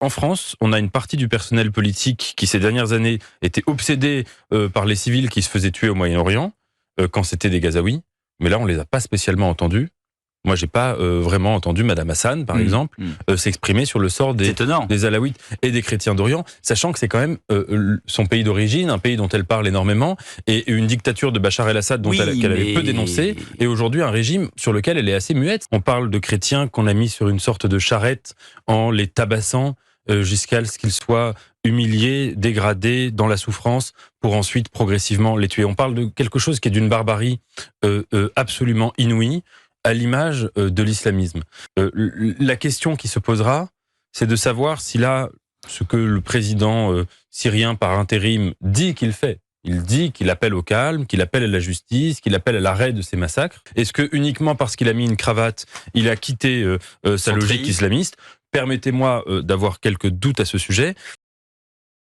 en France, on a une partie du personnel politique qui, ces dernières années, était obsédé par les civils qui se faisaient tuer au Moyen-Orient, quand c'était des Gazaouis. Mais là, on les a pas spécialement entendus. Moi, j'ai pas vraiment entendu Madame Hassan, par exemple, s'exprimer sur le sort des Alaouites et des chrétiens d'Orient, sachant que c'est quand même son pays d'origine, un pays dont elle parle énormément, et une dictature de Bachar el-Assad qu'elle avait peu dénoncée, et aujourd'hui un régime sur lequel elle est assez muette. On parle de chrétiens qu'on a mis sur une sorte de charrette en les tabassant jusqu'à ce qu'ils soient humiliés, dégradés, dans la souffrance, pour ensuite progressivement les tuer. On parle de quelque chose qui est d'une barbarie absolument inouïe, à l'image de l'islamisme. La question qui se posera, c'est de savoir si là, ce que le président syrien par intérim dit qu'il fait, il dit qu'il appelle au calme, qu'il appelle à la justice, qu'il appelle à l'arrêt de ces massacres. Est-ce que uniquement parce qu'il a mis une cravate, il a quitté sa logique islamiste ? Permettez-moi d'avoir quelques doutes à ce sujet.